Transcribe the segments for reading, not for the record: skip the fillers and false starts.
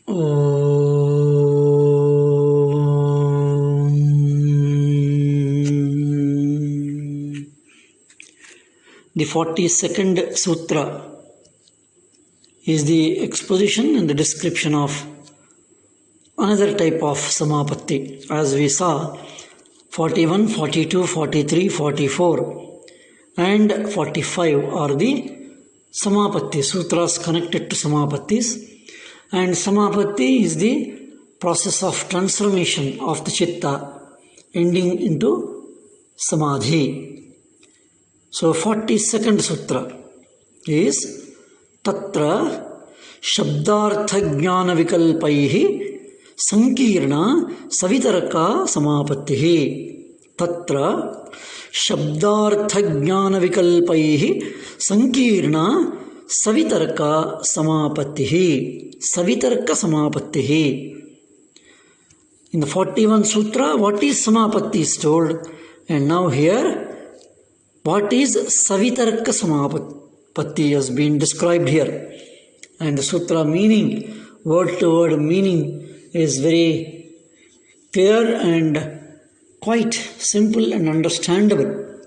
The 42nd Sutra is the exposition and the description of another type of Samapatti. As we saw, 41, 42, 43, 44 and 45 are the Samapatti, sutras connected to Samapattis. And Samapatti is the process of transformation of the Chitta ending into Samadhi. So 42nd Sutra is Tatra Shabdartha Jnana Vikalpaihi Sankirna Savitaraka Samapattihi. Tatra Shabdartha Jnana Vikalpaihi Sankirna Savitaraka Samapattihi. Savitaraka Samapattihi. In the 41 Sutra, what is Samapatti is told, and now here what is Savitaraka Samapatti has been described here. And the Sutra meaning, word to word meaning is very clear and quite simple and understandable.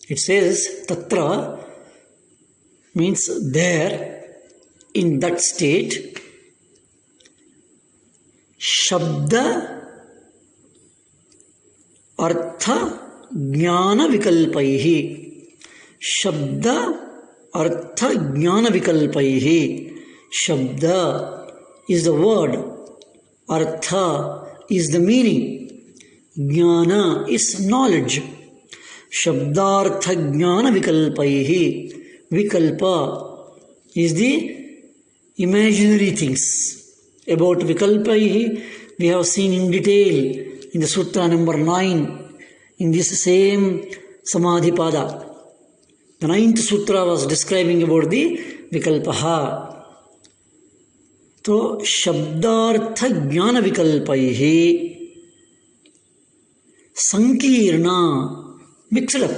It says Tatra means there, in that state. Shabda Artha Jnana Vikalpaihi. Shabda Artha Jnana Vikalpaihi. Shabda is the word, Artha is the meaning, Jnana is knowledge. Shabdartha Jnana Vikalpaihi. Vikalpa is the imaginary things. About Vikalpaihi we have seen in detail in the Sutra number 9 in this same Samadhipada. The 9th Sutra was describing about the Vikalpaha. So, Shabdartha Jnana Vikalpaihi Sankirna, mixed up,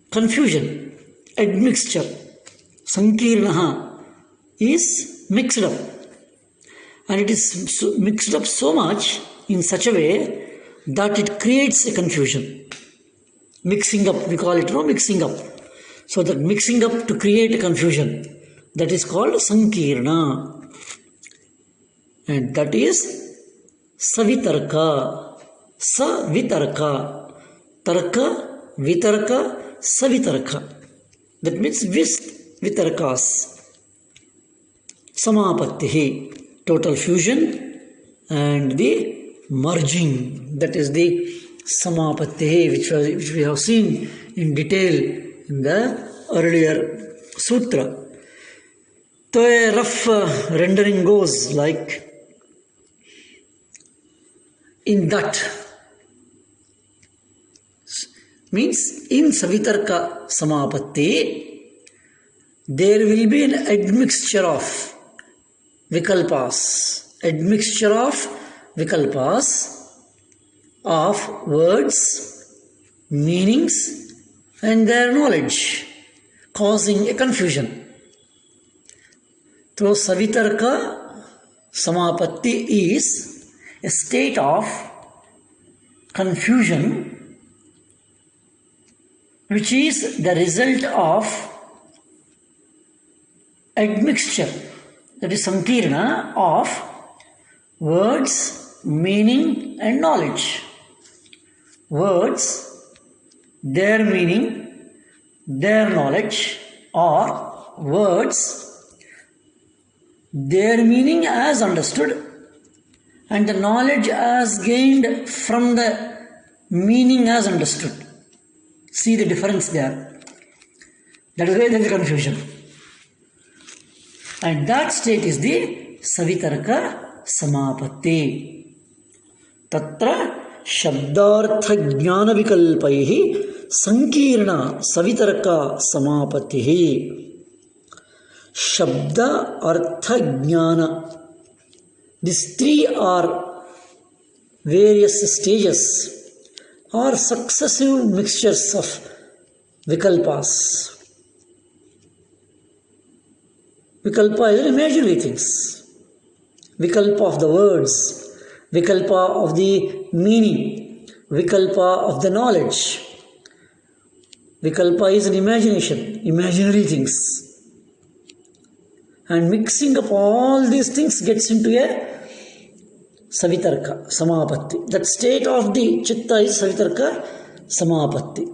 confusion, admixture. Sankirna is mixed up, and it is mixed up so much in such a way that it creates a confusion. Mixing up, we call it, mixing up. So that mixing up to create a confusion, that is called Sankirna. And that is Savitarka. Savitarka. Tarka, Vitarka, Savitarka. That means Vitarkas. Samapattihi, total fusion and the merging. That is the Samapattihi, which we have seen in detail in the earlier sutra. So a rough rendering goes like, in that means in Savitarka Samapatti there will be an admixture of Vikalpas. Admixture of Vikalpas of words, meanings and their knowledge, causing a confusion. So Savitarka Samapatti is a state of confusion which is the result of admixture, that is Sankirna, of words, meaning and knowledge. Words, their meaning, their knowledge, or words, their meaning as understood and the knowledge as gained from the meaning as understood. See the difference there. That is why there is confusion. And that state is the Savitarka Samapatti. Tatra Shabdartha Jnana Vikalpaihi Sankirna Savitarka Samapattihi. Shabda Artha Jnana. These three are various stages or successive mixtures of Vikalpas. Vikalpa is imaginary things. Vikalpa of the words, vikalpa of the meaning, vikalpa of the knowledge. Vikalpa is an imagination, imaginary things. And mixing up all these things gets into a Savitarka, Samapatti. That state of the Chitta is Savitarka, Samapatti.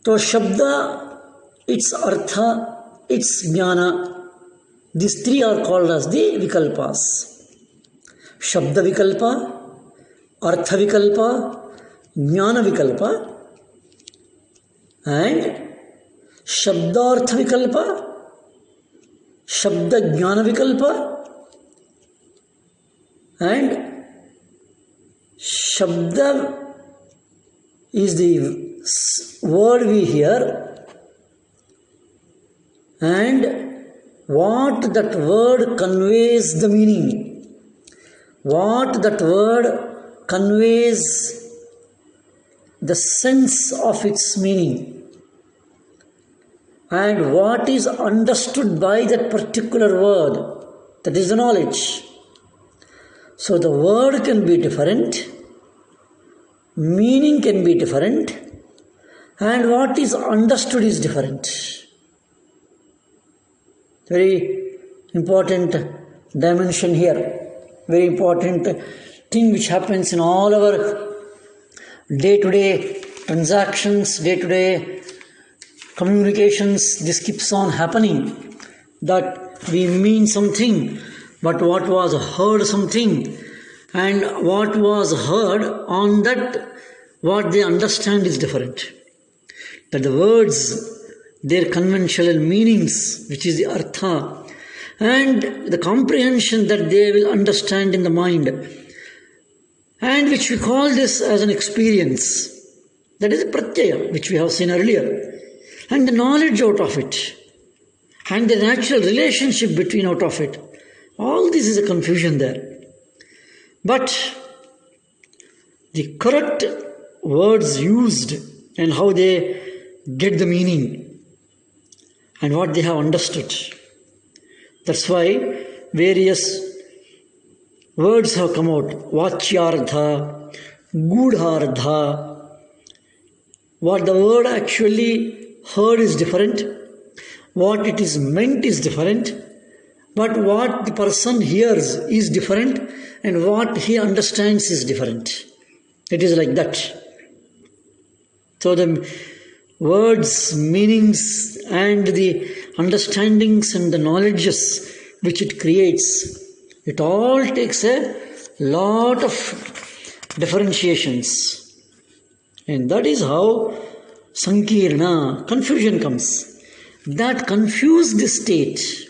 So Shabda, its Artha, its Jnana, these three are called as the Vikalpas. Shabda Vikalpa, Artha Vikalpa, Jnana Vikalpa, and Shabdartha Vikalpa, Shabda Jnana Vikalpa, and Shabda is the word we hear, and what that word conveys the meaning, what that word conveys the sense of its meaning, and what is understood by that particular word, that is the knowledge. So the word can be different, meaning can be different, and what is understood is different. Very important dimension here, very important thing which happens in all our day-to-day transactions, day-to-day communications. This keeps on happening, that we mean something, but what was heard something, and what was heard on that, what they understand is different. That the words, their conventional meanings, which is the artha, and the comprehension that they will understand in the mind, and which we call this as an experience, that is the pratyaya, which we have seen earlier, and the knowledge out of it, and the natural relationship between out of it. All this is a confusion there. But the correct words used and how they get the meaning and what they have understood. That's why various words have come out. Vachyardha, Gudhardha. What the word actually heard is different. What it is meant is different. But what the person hears is different, and what he understands is different. It is like that. So the words, meanings, and the understandings and the knowledges which it creates, it all takes a lot of differentiations. And that is how Sankirna, confusion comes. That confused state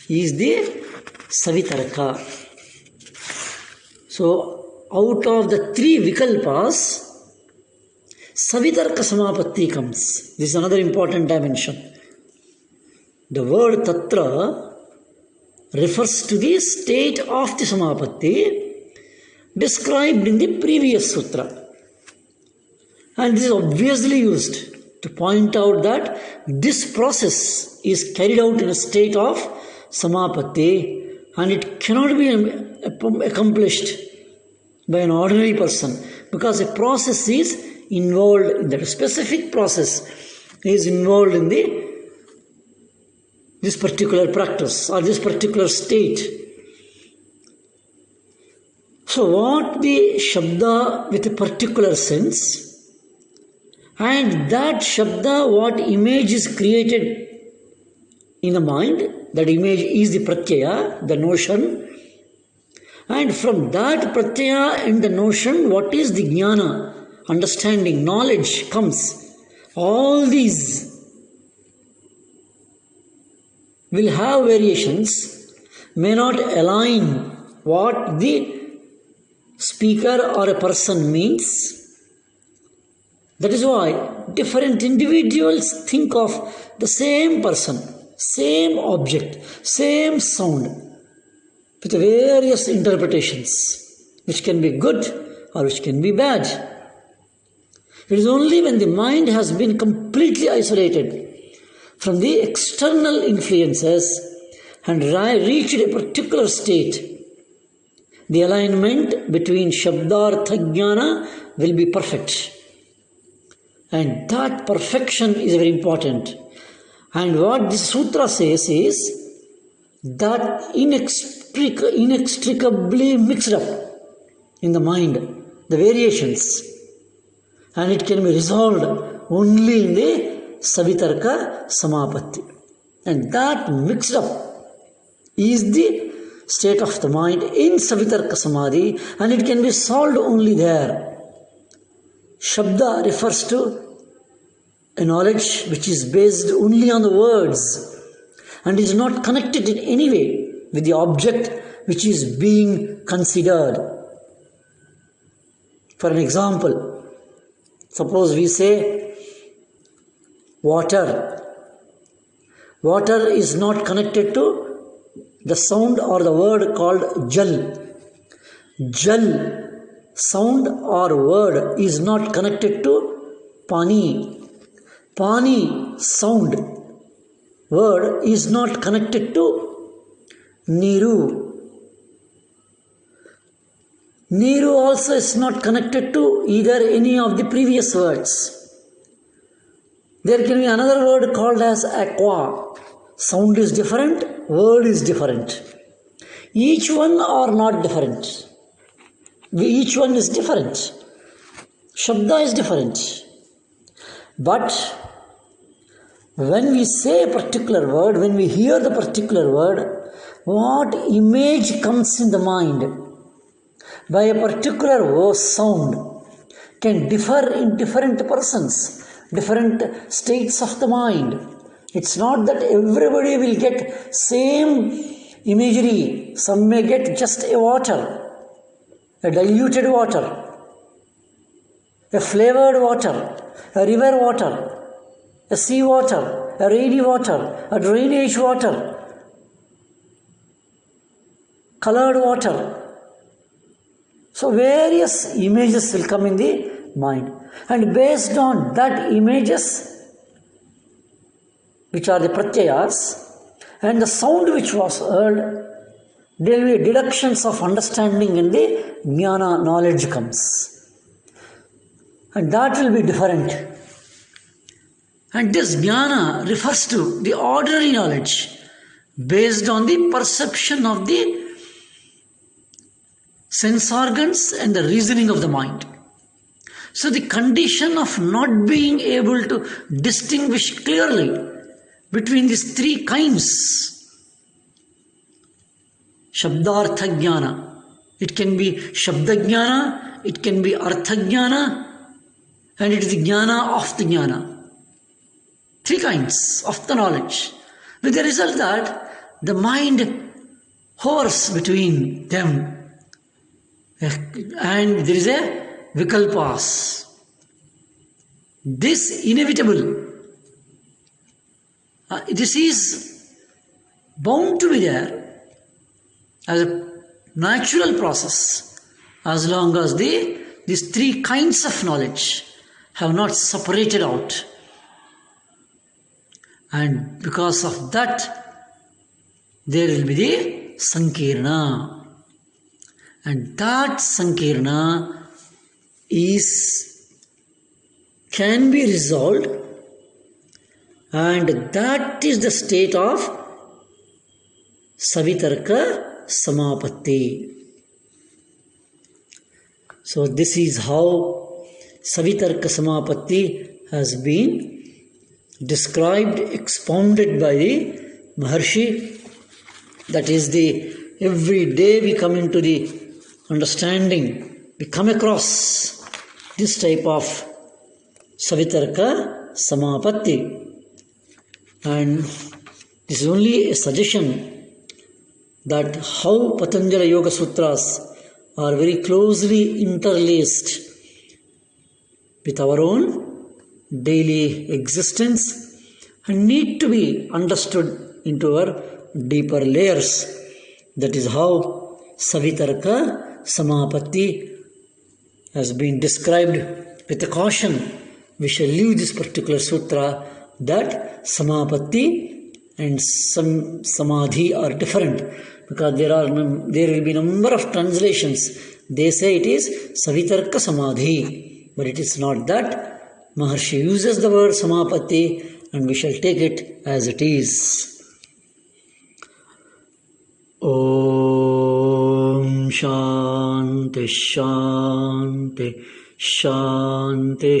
is the Savitarka. So, out of the three Vikalpas, Savitarka Samapatti comes. This is another important dimension. The word Tatra refers to the state of the Samapatti described in the previous sutra. And this is obviously used to point out that this process is carried out in a state of Samapatti, and it cannot be accomplished by an ordinary person, because a process is involved in that. A specific process is involved in this particular practice or this particular state. So what the Shabda with a particular sense, and that Shabda, what image is created in the mind, that image is the pratyaya, the notion, and from that pratyaya and the notion, what is the jnana, understanding, knowledge comes. All these will have variations, may not align what the speaker or a person means. That is why different individuals think of the same person, same object, same sound, with various interpretations, which can be good or which can be bad. It is only when the mind has been completely isolated from the external influences and reached a particular state, the alignment between Shabdartha Jnana will be perfect. And that perfection is very important. And what this sutra says is that inextricably mixed up in the mind, the variations, and it can be resolved only in the Savitarka Samapatti. And that mixed up is the state of the mind in Savitarka Samadhi, and it can be solved only there. Shabda refers to a knowledge which is based only on the words and is not connected in any way with the object which is being considered. For an example, suppose we say water. Water is not connected to the sound or the word called jal. Jal, sound or word, is not connected to pani. Pani, sound, word, is not connected to Niru. Niru also is not connected to either any of the previous words. There can be another word called as aqua. Sound is different, word is different. Each one are not different. Each one is different. Shabda is different. But when we say a particular word, when we hear the particular word, what image comes in the mind by a particular sound can differ in different persons, different states of the mind. It's not that everybody will get same imagery. Some may get just a water, a diluted water, a flavored water, a river water, a sea water, a rainy water, a drainage water, colored water. So various images will come in the mind, and based on that images, which are the pratyayas, and the sound which was heard, there will be deductions of understanding in the jnana, knowledge comes. And that will be different. And this jnana refers to the ordinary knowledge based on the perception of the sense organs and the reasoning of the mind. So the condition of not being able to distinguish clearly between these three kinds, Shabdartha Jnana, it can be Shabda Jnana, it can be Artha Jnana, and it is the Jnana of the Jnana. Three kinds of the knowledge, with the result that the mind hovers between them, and there is a vikalpas. This inevitable, this is bound to be there as a natural process as long as these three kinds of knowledge have not separated out. And because of that, there will be the Sankirna. And that Sankirna can be resolved, and that is the state of Savitarka Samapatti. So this is how Savitarka Samapatti has been described, expounded by the Maharshi. That is every day we come into the understanding, we come across this type of Savitarka Samapatti. And this is only a suggestion that how Patanjali Yoga Sutras are very closely interlaced with our own daily existence and need to be understood into our deeper layers. That is how Savitarka Samapatti has been described with a caution. We shall leave this particular sutra that samapatti and samadhi are different, because there will be number of translations. They say it is savitarka samadhi, but it is not that. Maharshi uses the word samapatti, and we shall take it as it is. Om Shanti Shanti Shanti.